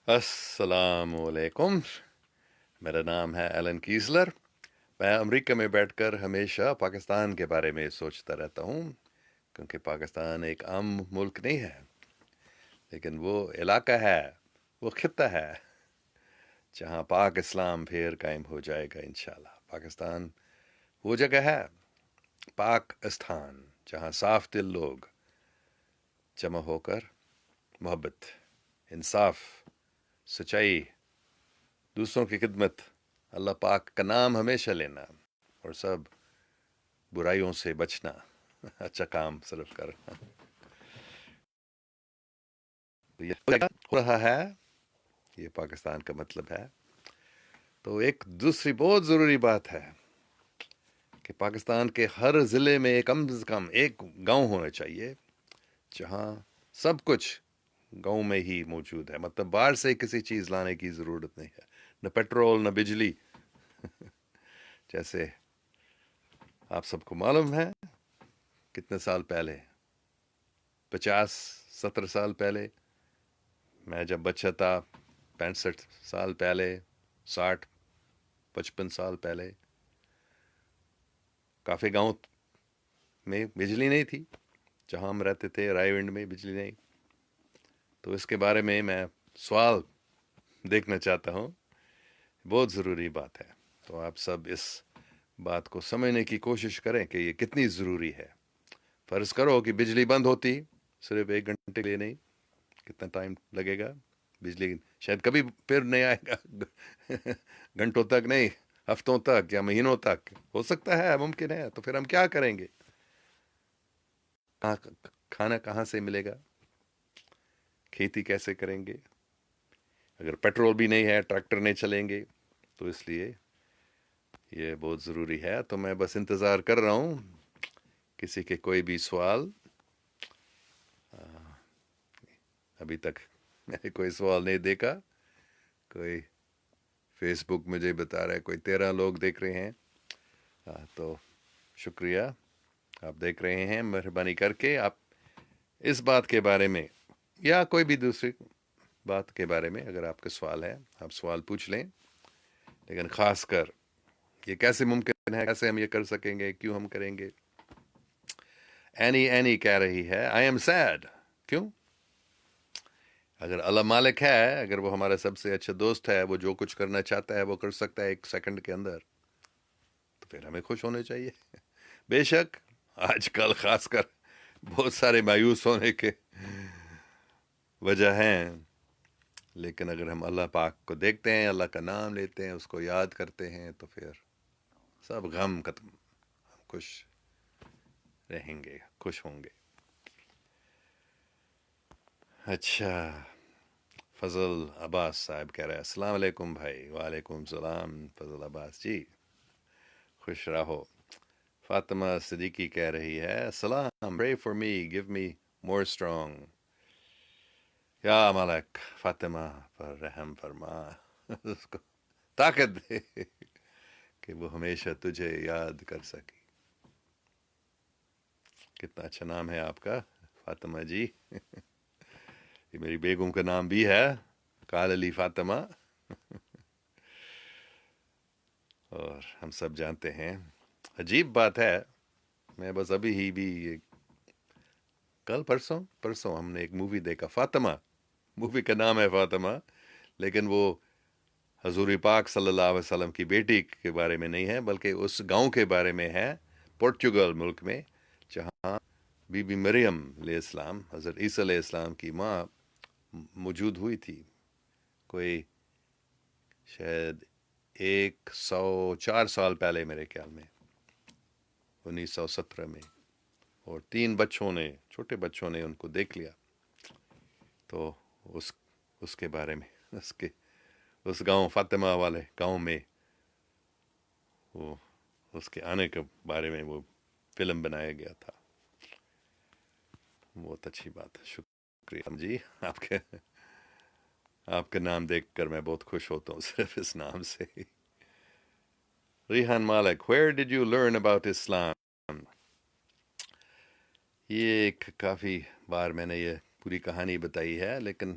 السلام علیکم. میرا نام ہے ایلن کیزلر. میں امریکہ میں بیٹھ کر ہمیشہ پاکستان کے بارے میں سوچتا رہتا ہوں، کیونکہ پاکستان ایک عام ملک نہیں ہے، لیکن وہ علاقہ ہے، وہ خطہ ہے جہاں پاک اسلام پھر قائم ہو جائے گا انشاءاللہ. پاکستان وہ جگہ ہے، پاک استھان، جہاں صاف دل لوگ جمع ہو کر محبت، انصاف، سچائی، دوسروں کی خدمت، اللہ پاک کا نام ہمیشہ لینا اور سب برائیوں سے بچنا، اچھا کام صرف کرنا. یہ ہو رہا ہے، یہ پاکستان کا مطلب ہے. تو ایک دوسری بہت ضروری بات ہے کہ پاکستان کے ہر ضلع میں کم از کم ایک گاؤں ہونا چاہیے جہاں سب کچھ گاؤں میں ہی موجود ہے. مطلب باہر سے کسی چیز لانے کی ضرورت نہیں ہے، نہ پیٹرول نہ بجلی. جیسے آپ سب کو معلوم ہے، کتنے سال پہلے، 50-70 سال پہلے، میں جب بچہ تھا، 65 سال پہلے، 60-55 سال پہلے، کافی گاؤں میں بجلی نہیں تھی. جہاں ہم رہتے تھے رائے ونڈ میں بجلی نہیں. تو اس کے بارے میں سوال دیکھنا چاہتا ہوں. بہت ضروری بات ہے. تو آپ سب اس بات کو سمجھنے کی کوشش کریں کہ یہ کتنی ضروری ہے. فرض کرو کہ بجلی بند ہوتی، صرف 1 گھنٹے کے لیے نہیں، کتنا ٹائم لگے گا؟ بجلی شاید کبھی پھر نہیں آئے گا. گھنٹوں تک نہیں، ہفتوں تک یا مہینوں تک ہو سکتا ہے، ممکن ہے. تو پھر ہم کیا کریں گے؟ کھانا کہاں سے ملے گا؟ کھیتی کیسے کریں گے؟ اگر پیٹرول بھی نہیں ہے، ٹریکٹر نہیں چلیں گے. تو اس لیے یہ بہت ضروری ہے. تو میں بس انتظار کر رہا ہوں کسی کے کوئی بھی سوال. ابھی تک میں نے کوئی سوال نہیں دیکھا. کوئی فیس بک مجھے بتا رہا ہے کوئی 13 لوگ دیکھ رہے ہیں. تو شکریہ، آپ دیکھ رہے ہیں. مہربانی کر کے آپ اس بات کے بارے میں یا کوئی بھی دوسری بات کے بارے میں اگر آپ کے سوال ہے، آپ سوال پوچھ لیں. لیکن خاص کر یہ کیسے ممکن ہے، کیسے ہم یہ کر سکیں گے، کیوں ہم کریں گے. اینی کہہ رہی ہے آئی ایم سیڈ. کیوں؟ اگر اللہ مالک ہے، اگر وہ ہمارا سب سے اچھا دوست ہے، وہ جو کچھ کرنا چاہتا ہے وہ کر سکتا ہے 1 سیکنڈ کے اندر، تو پھر ہمیں خوش ہونے چاہیے. بے شک آج کل خاص کر بہت سارے مایوس ہونے کے وجہ ہیں، لیکن اگر ہم اللہ پاک کو دیکھتے ہیں، اللہ کا نام لیتے ہیں، اس کو یاد کرتے ہیں، تو پھر سب غم ختم، ہم خوش رہیں گے، خوش ہوں گے. اچھا، فضل عباس صاحب کہہ رہے ہیں السلام علیکم بھائی. وعلیکم السلام فضل عباس جی، خوش رہو. فاطمہ صدیقی کہہ رہی ہے السلام، pray for me, give me more strong. یا مالک فاطمہ پر رحم فرما، اس کو طاقت دے کہ وہ ہمیشہ تجھے یاد کر سکے. کتنا اچھا نام ہے آپ کا فاطمہ جی. یہ میری بیگم کا نام بھی ہے، قال علی فاطمہ. اور ہم سب جانتے ہیں، عجیب بات ہے، میں بس ابھی ہی بھی کل پرسوں ہم نے ایک مووی دیکھا، فاطمہ. مووی کا نام ہے فاطمہ، لیکن وہ حضور پاک صلی اللہ علیہ وسلم کی بیٹی کے بارے میں نہیں ہے، بلکہ اس گاؤں کے بارے میں ہے، پورچوگل ملک میں، جہاں بی بی مریم علیہ السلام، حضرت عیسیٰ علیہ السلام کی ماں موجود ہوئی تھی. کوئی شاید 104 سال پہلے میرے خیال میں، 1917 میں. اور 3 بچوں نے، چھوٹے بچوں نے ان کو دیکھ لیا. تو اس کے بارے میں، اس گاؤں فاطمہ والے گاؤں میں وہ اس کے آنے کے بارے میں وہ فلم بنایا گیا تھا. بہت اچھی بات ہے، شکریہ جی. آپ کا نام دیکھ کر میں بہت خوش ہوتا ہوں صرف اس نام سے. ریحان مالک where did you learn about Islam؟ یہ ایک کافی بار میں نے یہ پوری کہانی بتائی ہے، لیکن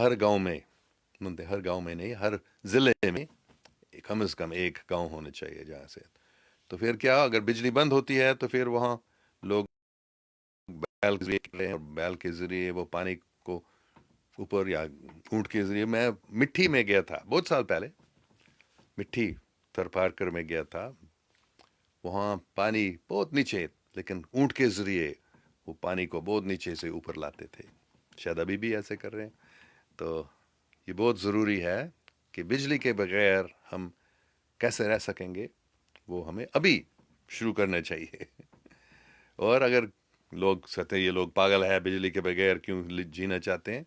ہر گاؤں میں، ہر گاؤں میں نہیں، ہر ضلع میں کم از کم ایک گاؤں ہونا چاہیے جہاں سے. تو پھر کیا، اگر بجلی بند ہوتی ہے تو پھر وہاں لوگ بیل کے ذریعے، بیل کے ذریعے وہ پانی کو اوپر، یا اونٹ کے ذریعے. میں مٹھی میں گیا تھا بہت سال پہلے، مٹھی تھرپارکر میں گیا تھا. وہاں پانی بہت نیچے، لیکن اونٹ کے ذریعے وہ پانی کو بہت نیچے سے اوپر لاتے تھے. شاید ابھی بھی ایسے کر رہے ہیں. تو یہ بہت ضروری ہے کہ بجلی کے بغیر ہم کیسے رہ سکیں گے، وہ ہمیں ابھی شروع کرنا چاہیے. اور اگر لوگ کہتے ہیں یہ لوگ پاگل ہے، بجلی کے بغیر کیوں جینا چاہتے ہیں،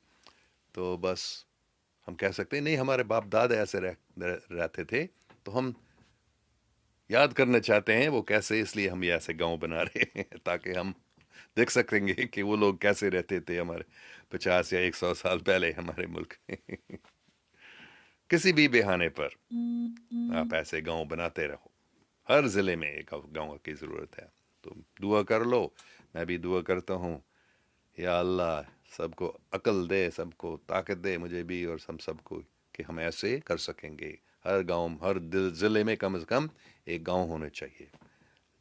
تو بس ہم کہہ سکتے ہیں نہیں، ہمارے باپ دادا ایسے رہتے تھے، تو ہم یاد کرنا چاہتے ہیں وہ کیسے. اس لیے ہم یہ ایسے گاؤں بنا رہے ہیں تاکہ ہم دیکھ سکیں گے کہ وہ لوگ کیسے رہتے تھے ہمارے 50 یا 100 سال پہلے ہمارے ملک میں. کسی بھی بہانے پر آپ ایسے گاؤں بناتے رہو. ہر ضلع میں ایک گاؤں کی ضرورت ہے. تو دعا کر لو، میں بھی دعا کرتا ہوں، یا اللہ سب کو عقل دے، سب کو طاقت دے، مجھے بھی اور ہم سب کو، کہ ہم ایسے کر سکیں گے. ہر گاؤں، ہر ضلع میں کم از کم ایک گاؤں ہونا چاہیے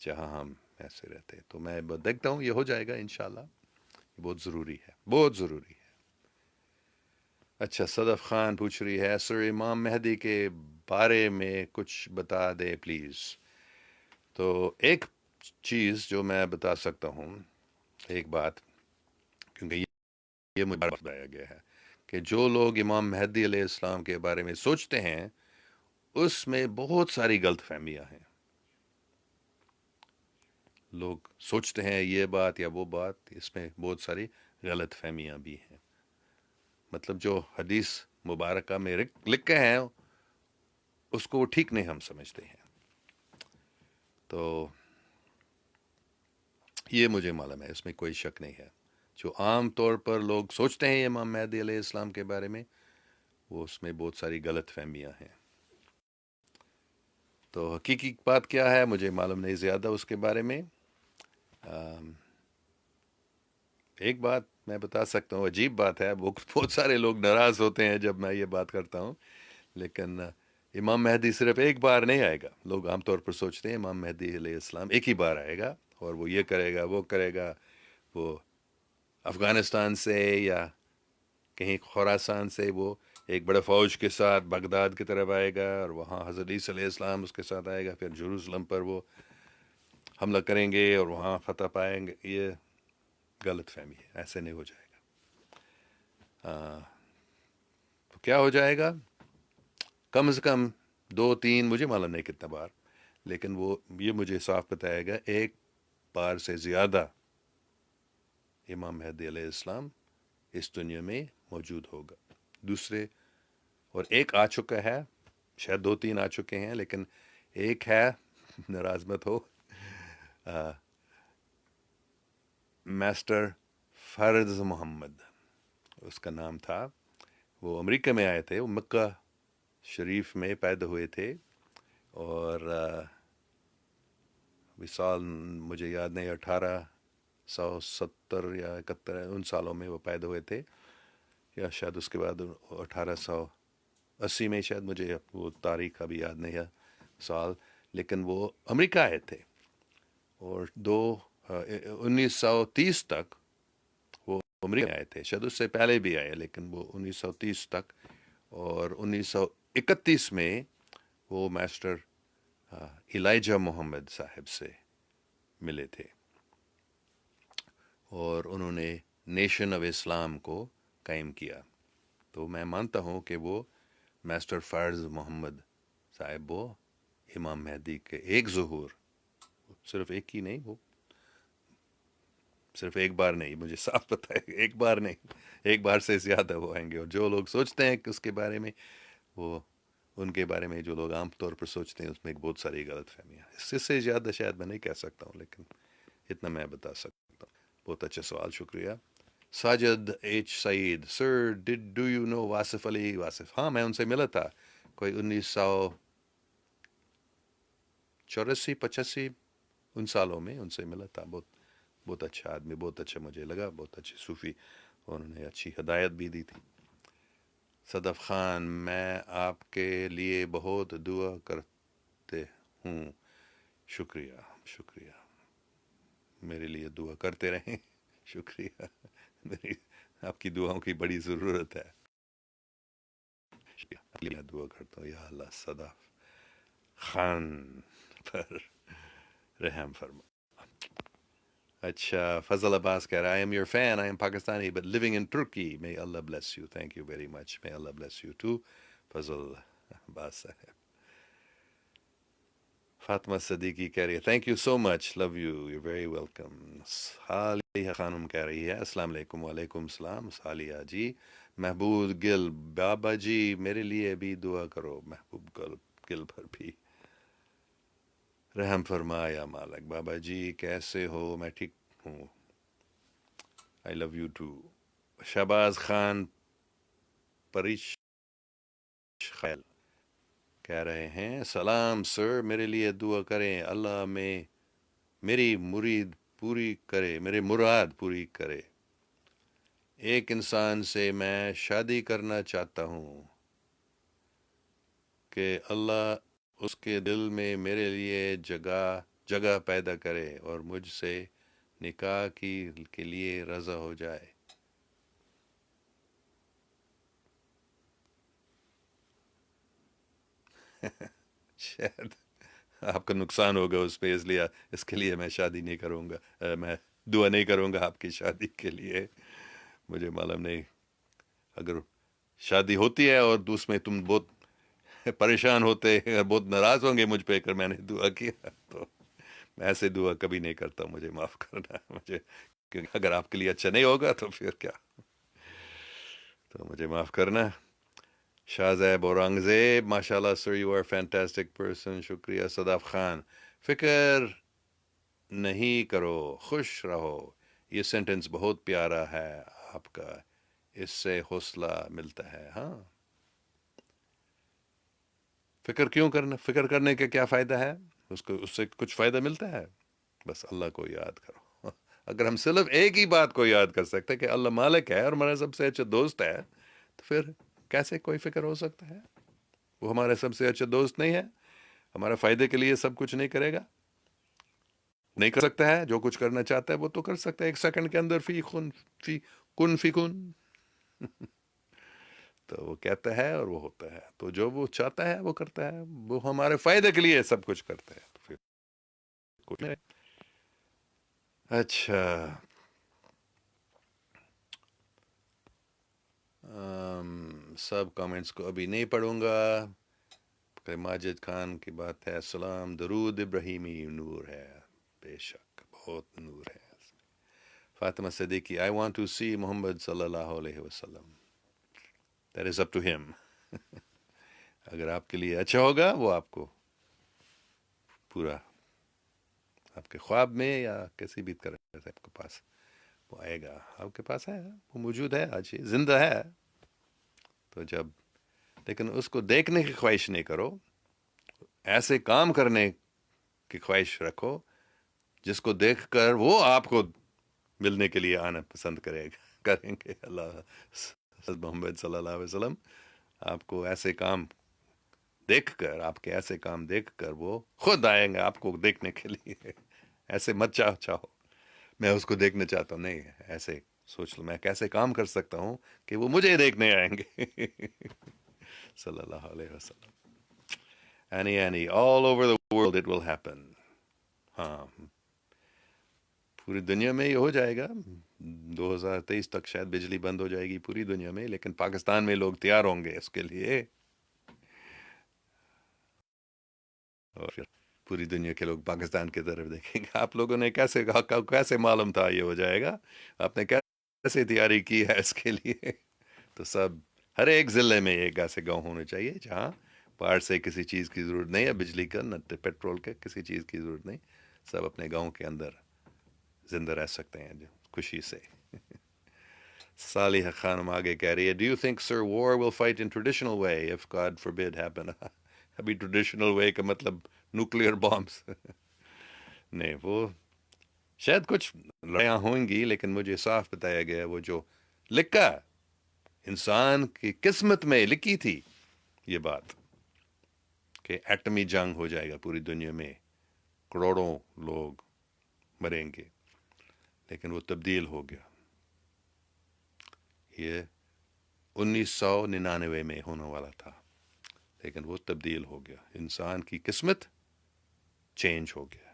جہاں ہم ایسے رہتے. تو میں دیکھتا ہوں یہ ہو جائے گا انشاءاللہ. یہ بہت ضروری ہے، بہت ضروری ہے. اچھا، صدف خان پوچھ رہی ہے، سر امام مہدی کے بارے میں کچھ بتا دے پلیز. تو ایک چیز جو میں بتا سکتا ہوں، ایک بات، کیونکہ یہ مجھے بتایا گیا ہے کہ جو لوگ امام مہدی علیہ السلام کے بارے میں سوچتے ہیں اس میں بہت ساری غلط فہمیاں ہیں. لوگ سوچتے ہیں یہ بات یا وہ بات، اس میں بہت ساری غلط فہمیاں بھی ہیں. مطلب جو حدیث مبارکہ میں لکھے ہیں اس کو وہ ٹھیک نہیں ہم سمجھتے ہیں. تو یہ مجھے معلوم ہے، اس میں کوئی شک نہیں ہے. جو عام طور پر لوگ سوچتے ہیں امام مہدی علیہ السلام کے بارے میں، وہ اس میں بہت ساری غلط فہمیاں ہیں. تو حقیقی بات کیا ہے مجھے معلوم نہیں زیادہ اس کے بارے میں. ایک بات میں بتا سکتا ہوں، عجیب بات ہے، بہت سارے لوگ ناراض ہوتے ہیں جب میں یہ بات کرتا ہوں، لیکن امام مہدی صرف ایک بار نہیں آئے گا. لوگ عام طور پر سوچتے ہیں امام مہدی علیہ السلام ایک ہی بار آئے گا اور وہ یہ کرے گا، وہ کرے گا. وہ افغانستان سے یا کہیں خراسان سے وہ ایک بڑے فوج کے ساتھ بغداد کی طرف آئے گا، اور وہاں حضرت عیسیٰ علیہ السلام اس کے ساتھ آئے گا. پھر جروسلم پر وہ حملہ کریں گے اور وہاں فتح پائیں گے. یہ غلط فہمی ہے، ایسے نہیں ہو جائے گا. تو کیا ہو جائے گا؟ کم از کم 2 3، مجھے معلوم نہیں کتنا بار، لیکن وہ یہ مجھے صاف بتائے گا، ایک بار سے زیادہ امام مہدی علیہ السلام اس دنیا میں موجود ہوگا. دوسرے، اور ایک آ چکا ہے، شاید 2 3 آ چکے ہیں، لیکن ایک ہے، ناراض مت ہو، میسٹر فرز محمد اس کا نام تھا. وہ امریکہ میں آئے تھے، وہ مکہ شریف میں پیدا ہوئے تھے، اور سال مجھے یاد نہیں، 1870 یا 71 ان سالوں میں وہ پیدا ہوئے تھے، یا شاید اس کے بعد 1880 میں، شاید مجھے وہ تاریخ ابھی یاد نہیں ہے سال. لیکن وہ امریکہ آئے تھے، اور 1930 تک وہ امریکہ آئے تھے. شاید اس سے پہلے بھی آئے، لیکن وہ 1930 تک. اور 1931 میں وہ میسٹر ایلائجہ محمد صاحب سے ملے تھے، اور انہوں نے نیشن آف اسلام کو قائم کیا. تو میں مانتا ہوں کہ وہ میسٹر فرز محمد صاحب وہ امام مہدی کے ایک ظہور، صرف ایک ہی نہیں، وہ صرف ایک بار نہیں، مجھے صاف پتہ ہے ایک بار نہیں، ایک بار سے زیادہ وہ آئیں گے. اور جو لوگ سوچتے ہیں کہ اس کے بارے میں، وہ ان کے بارے میں جو لوگ عام طور پر سوچتے ہیں اس میں بہت ساری غلط فہمیاں. اس سے زیادہ شاید میں نہیں کہہ سکتا ہوں، لیکن اتنا میں بتا سکتا ہوں. بہت اچھا سوال، شکریہ. Sajid H Saeed, sir do you know Wasif Ali Wasif? ہاں، میں ان سے ملا تھا کوئی 1984 85 ان سالوں میں ان سے ملا تھا. بہت اچھا آدمی، بہت اچھا مجھے لگا، بہت اچھے صوفی، اور انہوں نے اچھی ہدایت بھی دی تھی. صدف خان، میں آپ کے لیے بہت دعا کرتے ہوں. شکریہ، شکریہ. میرے لیے دعا کرتے رہیں. شکریہ. میری آپ کی دعاؤں کی بڑی ضرورت ہے. آپ کے لیے دعا کرتا ہوں، یا اللہ صدف خان پر رحم فرما. اچھا، فضل عباس کہہ رہا ہے I am your fan, I am Pakistani but living in Turkey. May Allah bless you. Thank you very much. May Allah bless you too. فضل عباس صاحب. فاطمہ صدیقی کہہ رہی ہے thank you so much, love you, you very welcome. Saleha Khanum کہہ رہی ہے السلام علیکم. وعلیکم السلام صالحہ جی. محبوب گل، بابا جی میرے لیے بھی دعا کرو. محبوب گل پر بھی رحم فرمایا مالک. بابا جی کیسے ہو؟ میں ٹھیک ہوں. I love you too. Shahbaz Khan پریش خیل کہہ رہے ہیں سلام سر، میرے لیے دعا کریں، اللہ میں میری مراد پوری کرے. ایک انسان سے میں شادی کرنا چاہتا ہوں کہ اللہ اس کے دل میں میرے لیے جگہ پیدا کرے اور مجھ سے نکاح کے لیے رضا ہو جائے. شاید آپ کا نقصان ہوگا اس پہ، اس کے لیے میں شادی نہیں کروں گا. میں دعا نہیں کروں گا آپ کی شادی کے لیے. مجھے معلوم نہیں، اگر شادی ہوتی ہے اور اس میں تم بہت پریشان ہوتے ہیں، بہت ناراض ہوں گے مجھ پہ اگر میں نے دعا کیا، تو میں ایسے دعا کبھی نہیں کرتا. مجھے معاف کرنا مجھے، کیونکہ اگر آپ کے لیے اچھا نہیں ہوگا تو پھر کیا. تو مجھے معاف کرنا. شاہ زیب اورنگزیب ماشاء اللہ sir you are fantastic person. شکریہ. صدف خان فکر نہیں کرو، خوش رہو. یہ سینٹنس بہت پیارا ہے آپ کا، اس سے حوصلہ ملتا ہے. ہاں، فکر کیوں کرنا؟ فکر کرنے کا کیا فائدہ ہے؟ اس سے کچھ فائدہ ملتا ہے؟ بس اللہ کو یاد کرو. اگر ہم صرف ایک ہی بات کو یاد کر سکتے کہ اللہ مالک ہے اور ہمارا سب سے اچھا دوست ہے، تو پھر کیسے کوئی فکر ہو سکتا ہے؟ وہ ہمارے سب سے اچھا دوست نہیں ہے؟ ہمارے فائدے کے لیے سب کچھ نہیں کرے گا؟ نہیں کر سکتا ہے؟ جو کچھ کرنا چاہتا ہے وہ تو کر سکتا ہے، ایک سیکنڈ کے اندر فی کن. تو وہ کہتا ہے اور وہ ہوتا ہے. تو جو وہ چاہتا ہے وہ کرتا ہے، وہ ہمارے فائدے کے لیے سب کچھ کرتا ہے. تو پھر کچھ نہیں. اچھا، سب کامنٹس کو ابھی نہیں پڑھوں گا. ماجد خان کی بات ہے. السلام، درود ابراہیمی نور ہے. بے شک بہت نور ہے. Fatima Siddiqui I want to see محمد صلی اللہ علیہ وسلم. That is up to him. اگر آپ کے لیے اچھا ہوگا وہ آپ کو پورا آپ کے خواب میں یا کسی بھی طرح سے آپ کے پاس وہ آئے گا. آپ کے پاس ہے، وہ موجود ہے، آج زندہ ہے. تو جب لیکن اس کو دیکھنے کی خواہش نہیں کرو، ایسے کام کرنے کی خواہش رکھو جس کو دیکھ کر وہ آپ کو ملنے کے لیے آنا پسند کریں گے. اللہ محمد صلی اللہ علیہ وسلم آپ کو ایسے کام دیکھ کر، آپ کے ایسے کام دیکھ کر وہ خود آئیں گے آپ کو دیکھنے کے لیے. ایسے مت چاہو میں اس کو دیکھنا چاہتا ہوں. نہیں، ایسے سوچ لو میں کیسے کام کر سکتا ہوں کہ وہ مجھے دیکھنے آئیں گے. صلی اللہ علیہ وسلم. Any all over the world it will happen. ہاں، پوری دنیا میں یہ ہو جائے گا. 2023 تک شاید بجلی بند ہو جائے گی پوری دنیا میں، لیکن پاکستان میں لوگ تیار ہوں گے اس کے لیے. اور پھر پوری دنیا کے لوگ پاکستان کی طرف دیکھیں گے. آپ لوگوں نے کیسے معلوم تھا یہ ہو جائے گا؟ آپ نے کیسے تیاری کی ہے اس کے لیے؟ تو سب ہر ایک ضلع میں ایک ایسے گاؤں ہونے چاہیے جہاں باہر سے کسی چیز کی ضرورت نہیں ہے، بجلی کا نہ پیٹرول کا، کسی چیز کی ضرورت نہیں. سب اپنے گاؤں کے اندر زندہ رہ سکتے ہیں خوشی سے. صالح خانم آگے کہہ رہی ہے do you think sir war will fight in traditional way if God forbid happen. ابھی ٹریڈیشنل وے کا مطلب نیوکلیئر بامس. نہیں، وہ شاید کچھ لڑائیاں ہوں گی، لیکن مجھے صاف بتایا گیا وہ جو لکھا انسان کی قسمت میں لکھی تھی یہ بات کہ ایٹمی جنگ ہو جائے گا پوری دنیا میں، کروڑوں لوگ مریں گے، لیکن وہ تبدیل ہو گیا. یہ 1999 میں ہونے والا تھا، لیکن وہ تبدیل ہو گیا. انسان کی قسمت چینج ہو گیا.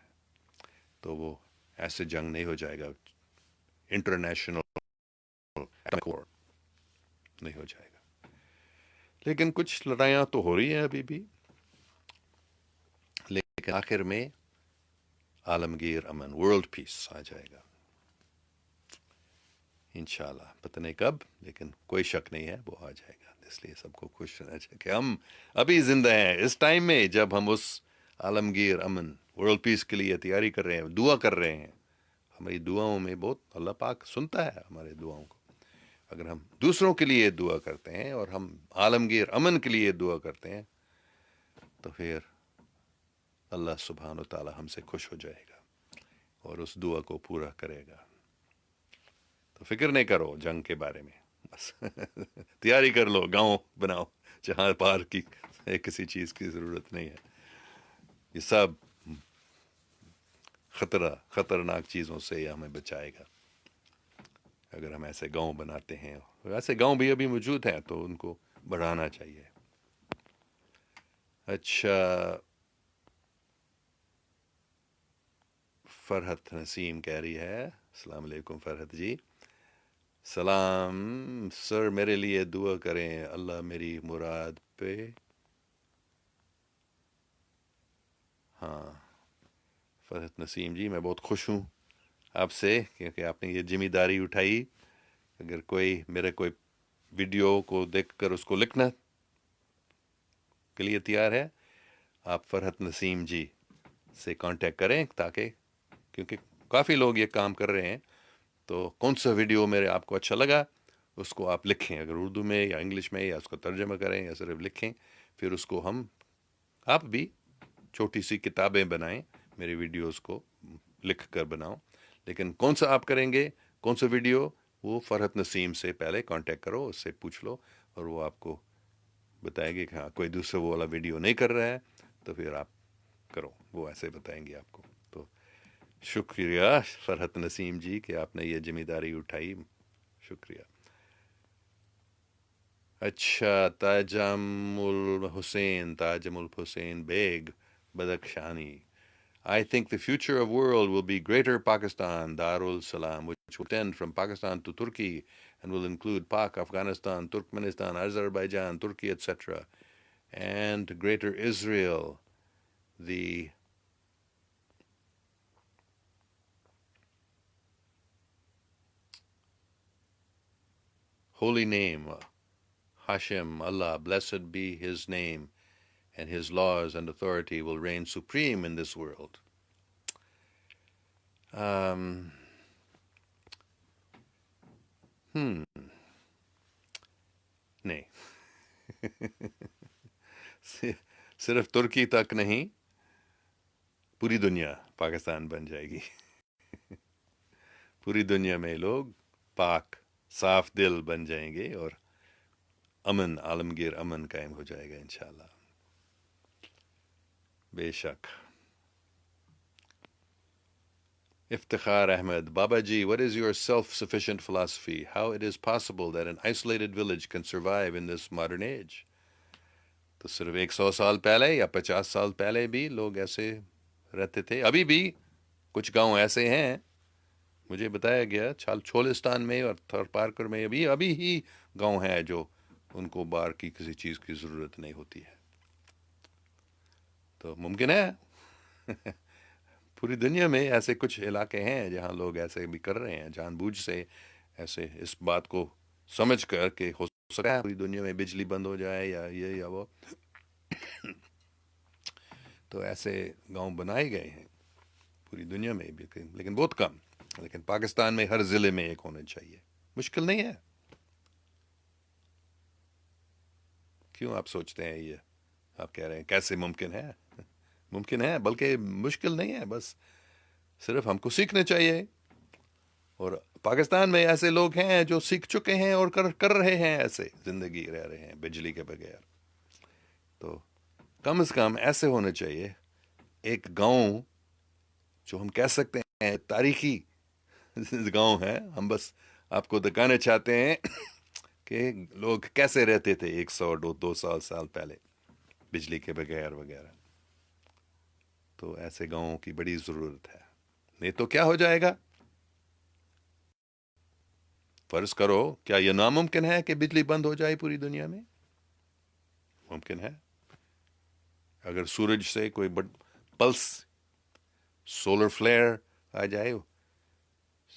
تو وہ ایسے جنگ نہیں ہو جائے گا، انٹرنیشنل نہیں ہو جائے گا. لیکن کچھ لڑائیاں تو ہو رہی ہیں ابھی بھی، لیکن آخر میں عالمگیر امن، ورلڈ پیس آ جائے گا انشاءاللہ. پتہ نہیں کب، لیکن کوئی شک نہیں ہے وہ آ جائے گا. اس لیے سب کو خوش رہنا چاہیے کہ ہم ابھی زندہ ہیں اس ٹائم میں، جب ہم اس عالمگیر امن ورلڈ پیس کے لیے تیاری کر رہے ہیں، دعا کر رہے ہیں. ہماری دعاؤں میں بہت اللہ پاک سنتا ہے ہمارے دعاؤں کو. اگر ہم دوسروں کے لیے دعا کرتے ہیں اور ہم عالمگیر امن کے لیے دعا کرتے ہیں، تو پھر اللہ سبحانہ و تعالی ہم سے خوش ہو جائے گا اور اس دعا کو پورا کرے گا. تو فکر نہیں کرو جنگ کے بارے میں، بس تیاری کر لو، گاؤں بناؤ جہاں پار کی کسی چیز کی ضرورت نہیں ہے. یہ سب خطرناک چیزوں سے یہ ہمیں بچائے گا اگر ہم ایسے گاؤں بناتے ہیں. ایسے گاؤں بھی ابھی موجود ہیں تو ان کو بڑھانا چاہیے. اچھا، فرحت نسیم کہہ رہی ہے، السلام علیکم فرحت جی. سلام سر، میرے لیے دعا کریں، اللہ میری مراد پہ. ہاں فرحت نسیم جی، میں بہت خوش ہوں آپ سے، کیونکہ آپ نے یہ ذمہ داری اٹھائی. اگر کوئی ویڈیو کو دیکھ کر اس کو لکھنا کے لیے تیار ہے، آپ فرحت نسیم جی سے کانٹیکٹ کریں، تاکہ کیونکہ کافی لوگ یہ کام کر رہے ہیں. تو کون سا ویڈیو میرے آپ کو اچھا لگا اس کو آپ لکھیں، اگر اردو میں یا انگلش میں، یا اس کو ترجمہ کریں یا صرف لکھیں. پھر اس کو آپ بھی چھوٹی سی کتابیں بنائیں، میرے ویڈیوز کو لکھ کر بناؤ. لیکن کون سا آپ کریں گے، کون سا ویڈیو، وہ فرحت نسیم سے پہلے کانٹیکٹ کرو، اس سے پوچھ لو، اور وہ آپ کو بتائیں گے کہ ہاں کوئی دوسرا وہ والا ویڈیو نہیں کر رہا ہے تو پھر آپ کرو، وہ ایسے بتائیں گے آپ کو. تو شکریہ فرحت نسیم جی کہ آپ نے یہ ذمہ داری اٹھائی، شکریہ. اچھا، تاجم الحسین bag بدخشانی. I think the future of world will be Greater Pakistan, Darul Salam, which will extend from Pakistan to Turkey and will include Pak, Afghanistan, Turkmenistan, Azerbaijan, Turkey, etc., and Greater Israel. The holy name, Hashem, Allah, blessed be His name, and His laws and authority will reign supreme in this world. نہیں صرف ترکی تک نہیں، پوری دنیا پاکستان بن جائے گی. پوری دنیا میں لوگ پاک صاف دل بن جائیں گے اور امن، عالمگیر امن قائم ہو جائے گا انشاءاللہ. بے شک. Iftikhar Ahmed, Babaji, what is your self-sufficient philosophy? How it is possible that an isolated village can survive in this modern age? تو صرف 100 سال پہلے یا 50 سال پہلے بھی لوگ ایسے رہتے تھے. ابھی بھی کچھ گاؤں ایسے ہیں، مجھے بتایا گیا چھولستان میں اور تھر پارکر میں ابھی ہی گاؤں ہیں جو ان کو باہر کی کسی چیز کی ضرورت نہیں ہوتی ہے. تو ممکن ہے پوری دنیا میں ایسے کچھ علاقے ہیں جہاں لوگ ایسے بھی کر رہے ہیں جان بوجھ سے، ایسے اس بات کو سمجھ کر کہ ہو سکتا ہے پوری دنیا میں بجلی بند ہو جائے یا یہ یا وہ. تو ایسے گاؤں بنائے گئے ہیں پوری دنیا میں بھی، لیکن بہت کم. لیکن پاکستان میں ہر ضلع میں ایک ہونا چاہیے. مشکل نہیں ہے. کیوں آپ سوچتے ہیں یہ؟ آپ کہہ رہے ہیں کیسے ممکن ہے؟ ممکن ہے، بلکہ مشکل نہیں ہے. بس صرف ہم کو سیکھنا چاہیے. اور پاکستان میں ایسے لوگ ہیں جو سیکھ چکے ہیں اور کر رہے ہیں ایسے زندگی رہ رہے ہیں بجلی کے بغیر. تو کم از کم ایسے ہونے چاہیے ایک گاؤں جو ہم کہہ سکتے ہیں تاریخی گاؤں ہے. ہم بس آپ کو دکھانے چاہتے ہیں کہ لوگ کیسے رہتے تھے 100 200 سال پہلے بجلی کے بغیر وغیرہ. تو ایسے گاؤں کی بڑی ضرورت ہے. نہیں تو کیا ہو جائے گا؟ فرض کرو کیا یہ ناممکن ہے کہ بجلی بند ہو جائے پوری دنیا میں؟ ممکن ہے. اگر سورج سے کوئی پلس سولر فلیئر آ جائے،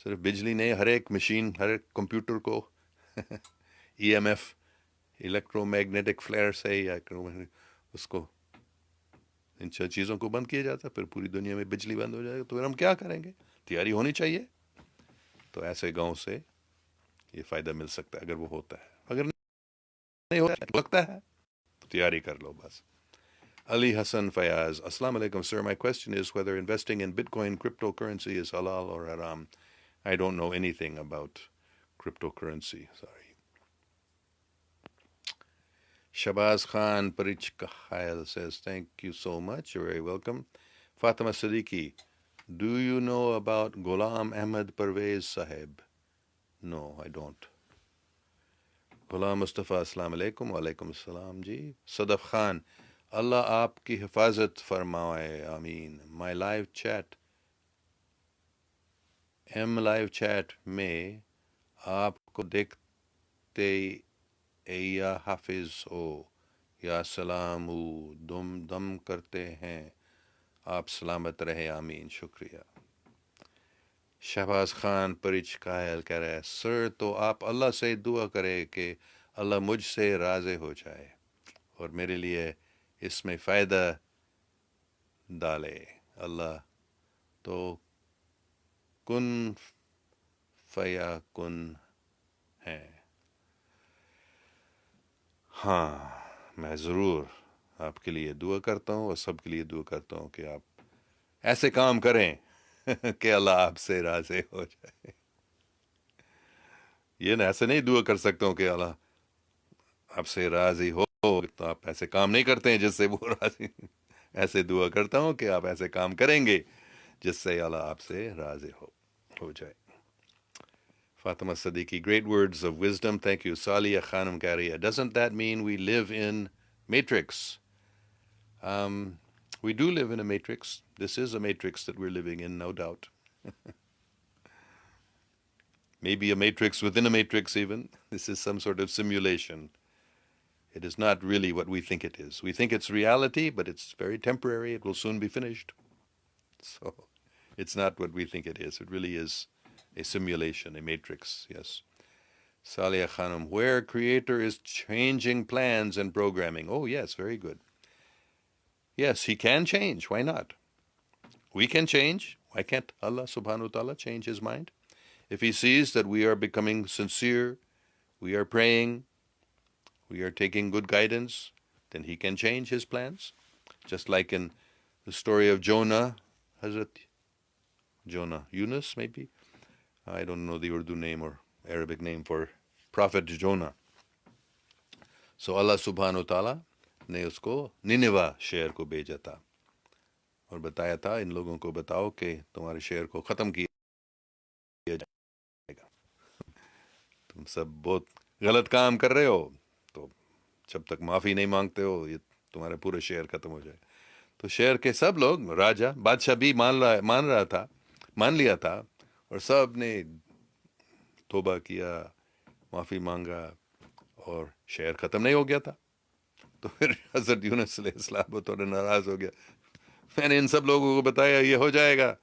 صرف بجلی نہیں، ہر ایک مشین، ہر ایک کمپیوٹر کو E M F electro magnetic flare سے یا اس کو ان چیزوں کو بند کیا جاتا، پھر پوری دنیا میں بجلی بند ہو جائے گا. تو پھر ہم کیا کریں گے؟ تیاری ہونی چاہیے. تو ایسے گاؤں سے یہ فائدہ مل سکتا ہے اگر وہ ہوتا ہے. اگر نہیں ہوتا لگتا ہے تو تیاری کر لو بس. Ali Hassan Fayaz, Assalamu alaikum, sir. My question is whether investing in Bitcoin cryptocurrency is halal or haram. I don't know anything about cryptocurrency. Sorry. Shabazz Khan Parichkahil says, thank you so much. You're very welcome. Fatima Siddiqui, do you know about Ghulam Ahmad Parvez Sahib? No, I don't. Ghulam Mustafa السلام علیکم. وعلیکم السلام جی. صدف خان, اللہ آپ کی حفاظت فرمائے آمین. مائی live chat میں آپ کو دیکھتے اے یا حافظ ہو یا سلام دم کرتے ہیں. آپ سلامت رہے آمین. شکریہ. شہباز خان پرچ کاہل کہہ رہے ہیں سر تو آپ اللہ سے دعا کرے کہ اللہ مجھ سے راضی ہو جائے اور میرے لیے اس میں فائدہ ڈالے. اللہ تو کن فیا کن ہے. ہاں میں ضرور آپ کے لیے دعا کرتا ہوں اور سب کے لیے دعا کرتا ہوں کہ آپ ایسے کام کریں کہ اللہ آپ سے راضی ہو جائے. یہ نا ایسے نہیں دعا کر سکتا ہوں کہ اللہ آپ سے راضی ہو تو آپ ایسے کام نہیں کرتے ہیں جس سے وہ راضی. ایسے دعا کرتا ہوں کہ آپ ایسے کام کریں گے جس سے اللہ آپ سے راضی ہو جائے. Fatima Siddiqui, great words of wisdom. Thank you. Salia Khanum Garia, doesn't that mean we live in Matrix? We do live in a matrix. This is a matrix that we're living in, no doubt. Maybe a matrix within a matrix even. This is some sort of simulation. It is not really what we think it is. We think it's reality, but it's very temporary. It will soon be finished. So it's not what we think it is. It really is a simulation, a matrix, yes. Salia Khanum, where creator is changing plans and programming. Oh, yes, very good. Yes, he can change. Why not? We can change. Why can't Allah subhanahu wa ta'ala change his mind? If he sees that we are becoming sincere, we are praying, we are taking good guidance, then he can change his plans. Just like in the story of Jonah, Hazrat Jonah, Yunus maybe? I don't know the Urdu name or Arabic name for Prophet Jonah. So Allah subhanahu wa ta'ala نے اس کو نینوا شہر کو بھیجا تھا اور بتایا تھا ان لوگوں کو بتاؤ کہ تمہارے شہر کو ختم کیا جائے گا. تم سب بہت غلط کام کر رہے ہو، تو جب تک معافی نہیں مانگتے ہو یہ تمہارا پورا شہر ختم ہو جائے. تو شہر کے سب لوگ، راجا بادشاہ بھی مان لیا تھا اور سب نے توبہ کیا، معافی مانگا اور شہر ختم نہیں ہو گیا تھا. تو پھر حضرت یونس علیہ السلام تھوڑا ناراض ہو گیا. میں نے ان سب لوگوں کو بتایا یہ ہو جائے گا،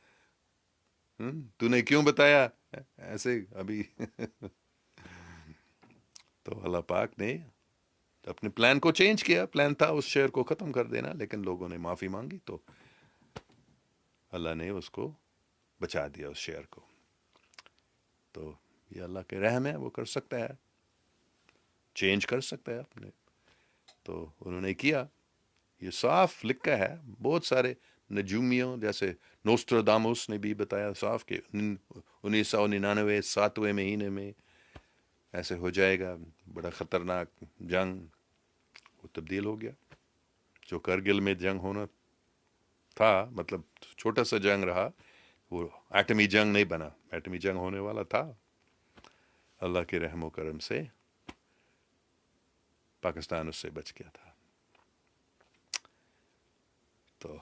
تو نے کیوں بتایا ایسے ابھی؟ تو اللہ پاک نے اپنے پلان کو چینج کیا. پلان تھا اس شہر کو ختم کر دینا، لیکن لوگوں نے معافی مانگی تو اللہ نے اس کو بچا دیا، اس شہر کو. تو یہ اللہ کے رحم ہے، وہ کر سکتا ہے، چینج کر سکتا ہے اپنے. تو انہوں نے کیا. یہ صاف لکھا ہے، بہت سارے نجومیوں جیسے نوسٹراداموس نے بھی بتایا صاف کہ 1999 7ویں مہینے میں ایسے ہو جائے گا بڑا خطرناک جنگ، وہ تبدیل ہو گیا. جو کرگل میں جنگ ہونا تھا، مطلب چھوٹا سا جنگ رہا، وہ ایٹمی جنگ نہیں بنا. ایٹمی جنگ ہونے والا تھا، اللہ کے رحم و کرم سے پاکستان اس سے بچ گیا تھا. تو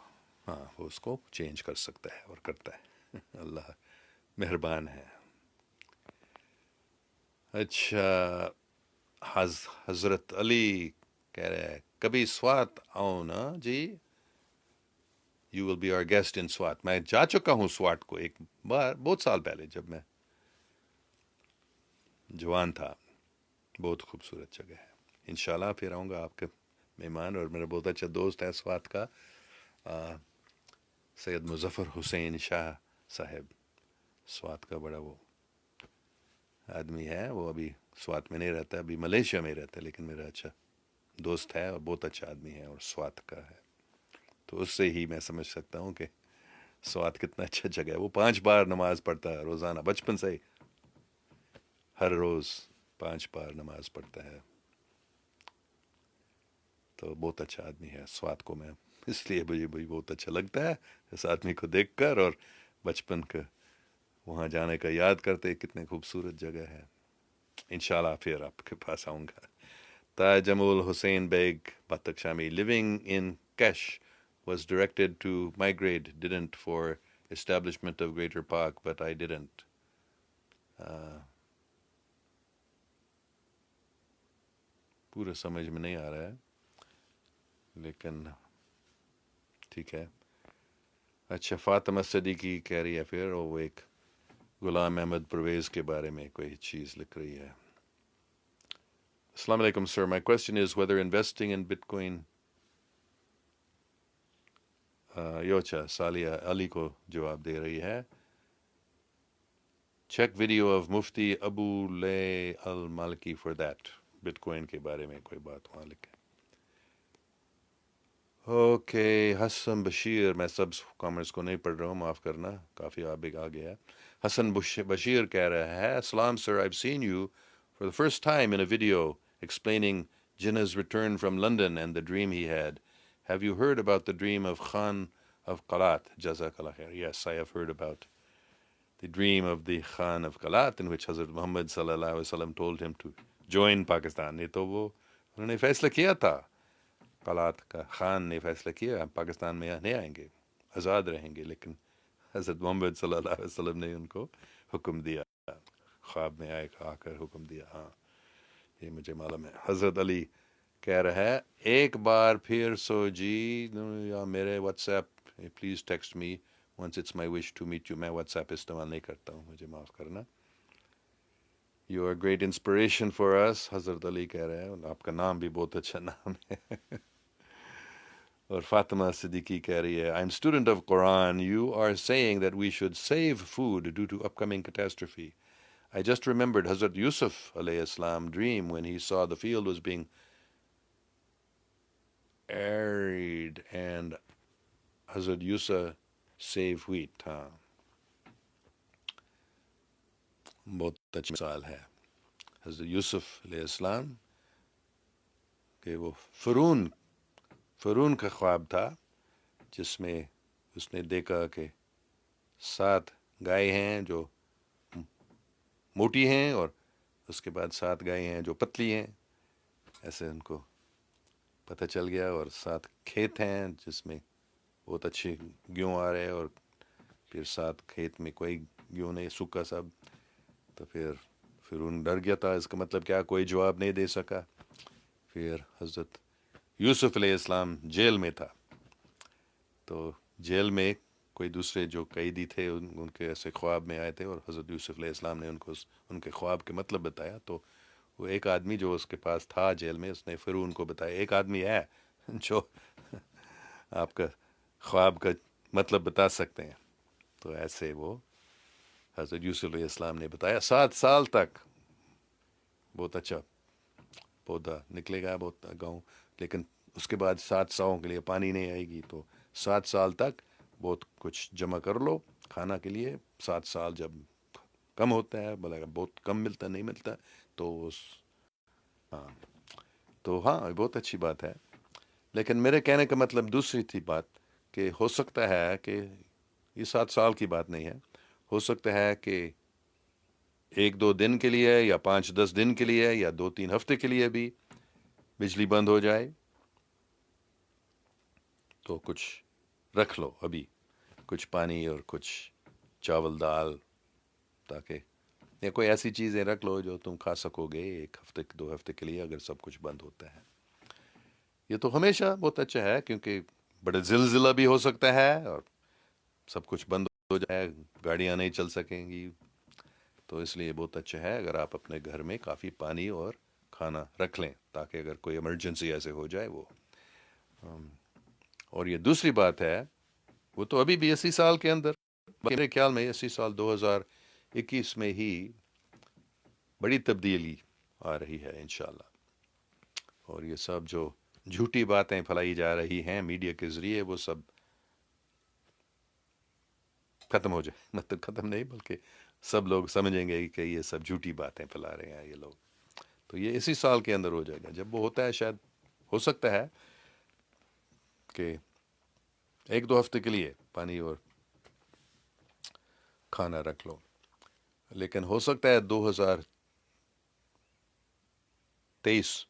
ہاں وہ اس کو چینج کر سکتا ہے اور کرتا ہے. اللہ مہربان ہے. اچھا، حضرت علی کہہ رہے ہیں کبھی سوات آؤ نا جی، you will be our guest in Swat. میں جا چکا ہوں سوات کو ایک بار، بہت سال پہلے جب میں جوان تھا. بہت خوبصورت جگہ ہے. انشاءاللہ پھر آؤں گا آپ کے مہمان. اور میرا بہت اچھا دوست ہے سوات کا، سید مظفر حسین شاہ صاحب. سوات کا بڑا وہ آدمی ہے. وہ ابھی سوات میں نہیں رہتا، ابھی ملیشیا میں رہتا ہے، لیکن میرا اچھا دوست ہے اور بہت اچھا آدمی ہے اور سوات کا ہے. تو اس سے ہی میں سمجھ سکتا ہوں کہ سوات کتنا اچھا جگہ ہے. وہ 5 بار نماز پڑھتا ہے روزانہ، بچپن سے ہی ہر روز 5 بار نماز پڑھتا ہے. تو بہت اچھا آدمی ہے. سوات کو میں اس لیے مجھے بہت اچھا لگتا ہے اس آدمی کو دیکھ کر، اور بچپن کا وہاں جانے کا یاد کرتے کتنے خوبصورت جگہ ہے. انشاءاللہ پھر آپ کے پاس آؤں گا. Tajamul Hussain Beg Batakshami, living in Kesh, was directed to migrate, didn't for establishment of Greater Pak, but I didn't. پورا سمجھ میں نہیں آ رہا ہے لیکن ٹھیک ہے. اچھا، فاطمہ صدیقی کہہ رہی ہے پھر، اور وہ ایک غلام احمد پرویز کے بارے میں کوئی چیز لکھ رہی ہے. السلام علیکم sir, my question is whether investing in Bitcoin. یوچا سالیہ علی کو جواب دے رہی ہے. چیک ویڈیو آف مفتی ابو لے المالکی فار دیٹ. بٹ کوائن کے بارے میں کوئی بات وہاں لکھے. اوکے، حسن بشیر، میں سب کامنٹس کو نہیں پڑھ رہا ہوں، معاف کرنا، کافی آ گیا ہے. حسن بشیر کہہ رہا ہے السلام سر، I've seen you for the first time in a video explaining Jinnah's return from London and the dream he had. Have you heard about the dream of Khan of Qalat? Jazakallah khair. Yes, I have heard about the dream of the Khan of Qalat in which Hazrat Muhammad sallallahu alaihi wasallam told him to join Pakistan. یہ تو وہ انہوں نے فیصلہ کیا تھا، قلات کا خان نے فیصلہ کیا ہم پاکستان میں نہیں آئیں گے، آزاد رہیں گے، لیکن حضرت محمد صلی اللہ علیہ وسلم نے ان کو حکم دیا، خواب میں آ کر حکم دیا. ہاں یہ مجھے معلوم ہے. حضرت علی کہہ رہا ہے ایک بار پھر سو جی، یا میرے WhatsApp please text me once it's my wish to meet you. میں واٹس ایپ استعمال نہیں کرتا ہوں، مجھے معاف کرنا. You are great inspiration for us. حضرت علی کہہ رہے ہیں آپ کا نام بھی بہت اچھا نام ہے. اور فاطمہ صدیقی کہہ رہی ہے I'm student of Quran. You are saying that we should save food due to upcoming catastrophe. I just remembered Hazrat Yusuf alayhi salam dream when he saw the field was being arid and Hazrat Yusuf save wheat. ہاں بہت اچھی مثال ہے. حضرت یوسف علیہ السلام کہ وہ فرون کا خواب تھا جس میں اس نے دیکھا کہ 7 گائے ہیں جو موٹی ہیں اور اس کے بعد 7 گائے ہیں جو پتلی ہیں. ایسے ان کو پتہ چل گیا. اور 7 کھیت ہیں جس میں بہت اچھے گیہوں آ رہے اور پھر 7 کھیت میں کوئی گیہوں نہیں، سوکھا سب. تو پھر فرعون ڈر گیا تھا. اس کا مطلب کیا، کوئی جواب نہیں دے سکا. پھر حضرت یوسف علیہ السلام جیل میں تھا، تو جیل میں کوئی دوسرے جو قیدی تھے ان کے ایسے خواب میں آئے تھے اور حضرت یوسف علیہ السلام نے ان کے خواب کے مطلب بتایا. تو وہ ایک آدمی جو اس کے پاس تھا جیل میں، اس نے فرعون کو بتایا ایک آدمی ہے جو آپ کا خواب کا مطلب بتا سکتے ہیں. تو ایسے وہ حضرت یوسف علیہ السلام نے بتایا. 7 سال تک بہت اچھا پودا نکلے گا، بہت گاؤں، لیکن اس کے بعد 7 سالوں کے لیے پانی نہیں آئے گی. تو 7 سال تک بہت کچھ جمع کر لو کھانا کے لیے. 7 سال جب کم ہوتا ہے، بھلا بہت کم ملتا نہیں ملتا تو ہاں تو ہاں بہت اچھی بات ہے. لیکن میرے کہنے کا مطلب دوسری تھی بات، کہ ہو سکتا ہے کہ یہ 7 سال کی بات نہیں ہے، ہو سکتا ہے کہ 1-2 دن کے لیے یا 5-10 دن کے لیے یا 2-3 ہفتے کے لیے بھی بجلی بند ہو جائے. تو کچھ رکھ لو ابھی، کچھ پانی اور کچھ چاول دال، تاکہ یا کوئی ایسی چیزیں رکھ لو جو تم کھا سکو گے 1 ہفتے 2 ہفتے کے لیے اگر سب کچھ بند ہوتا ہے. یہ تو ہمیشہ بہت اچھا ہے، کیونکہ بڑے زلزلہ بھی ہو سکتا ہے اور سب کچھ بند ہو جائے، گاڑیاں نہیں چل سکیں گی. تو اس لیے بہت اچھا ہے اگر آپ اپنے گھر میں کافی پانی اور کھانا رکھ لیں، تاکہ اگر کوئی ایمرجنسی ایسے ہو جائے وہ. اور یہ دوسری بات ہے، وہ تو ابھی بھی 80 سال کے اندر، میرے خیال میں 80 سال 2021 میں ہی بڑی تبدیلی آ رہی ہے انشاءاللہ. اور یہ سب جو جھوٹی باتیں پھیلائی جا رہی ہیں میڈیا کے ذریعے، وہ سب ختم ہو جائے. مطلب ختم نہیں، بلکہ سب لوگ سمجھیں گے کہ یہ سب جھوٹی باتیں پھیلا رہے ہیں یہ لوگ. تو یہ 80 سال کے اندر ہو جائے گا. جب وہ ہوتا ہے شاید ہو سکتا ہے کہ 1-2 ہفتے کے لیے پانی اور کھانا رکھ لو. لیکن ہو سکتا ہے 2023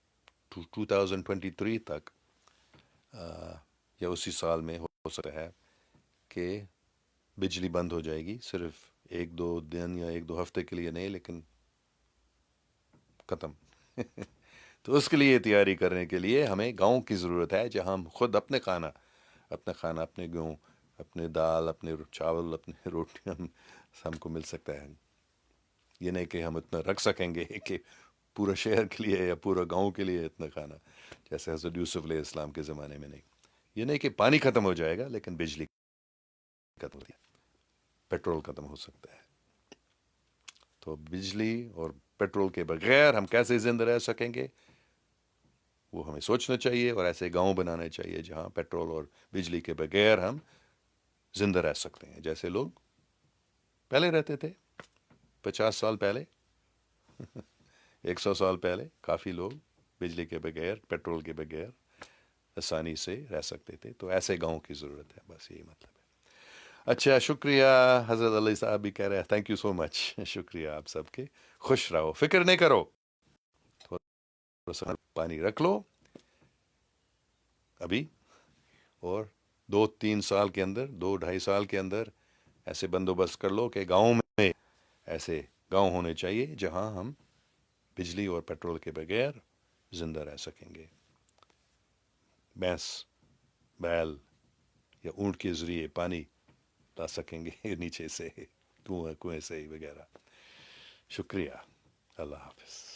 2023 تک یا اسی سال میں ہو سکتا ہے کہ بجلی بند ہو جائے گی. صرف 1-2 دن یا 1-2 ہفتے کے لیے نہیں، لیکن ختم. تو اس کے لیے تیاری کرنے کے لیے ہمیں گاؤں کی ضرورت ہے، جہاں ہم خود اپنے گیہوں، اپنے دال، اپنے چاول، اپنے روٹی ہم کو مل سکتا ہے. یہ نہیں کہ ہم اتنا رکھ سکیں گے کہ پورا شہر کے لیے یا پورا گاؤں کے لیے اتنا کھانا، جیسے حضرت یوسف علیہ السلام کے زمانے میں. نہیں، یہ نہیں کہ پانی ختم ہو جائے گا، لیکن بجلی ختم ہو جائے گا، پیٹرول ختم ہو سکتا ہے. تو بجلی اور پیٹرول کے بغیر ہم کیسے زندہ رہ سکیں گے، وہ ہمیں سوچنا چاہیے. اور ایسے گاؤں بنانے چاہیے جہاں پیٹرول اور بجلی کے بغیر ہم زندہ رہ سکتے ہیں، جیسے لوگ پہلے رہتے تھے 50 سال پہلے. 100 سال پہلے کافی لوگ بجلی کے بغیر، پیٹرول کے بغیر آسانی سے رہ سکتے تھے. تو ایسے گاؤں کی ضرورت ہے، بس یہی مطلب ہے. اچھا، شکریہ. حضرت علی صاحب بھی کہہ رہے ہیں تھینک یو سو مچ. شکریہ آپ سب کے. خوش رہو، فکر نہیں کرو، تھوڑا سا پانی رکھ لو ابھی، اور 2-3 سال کے اندر، 2-2.5 سال کے اندر ایسے بندوبست کر لو کہ گاؤں میں ایسے گاؤں ہونے چاہیے جہاں ہم بجلی اور پیٹرول کے بغیر زندہ رہ سکیں گے. بھینس، بیل یا اونٹ کے ذریعے پانی لا سکیں گے نیچے سے، کنویں سے وغیرہ. شکریہ. اللہ حافظ.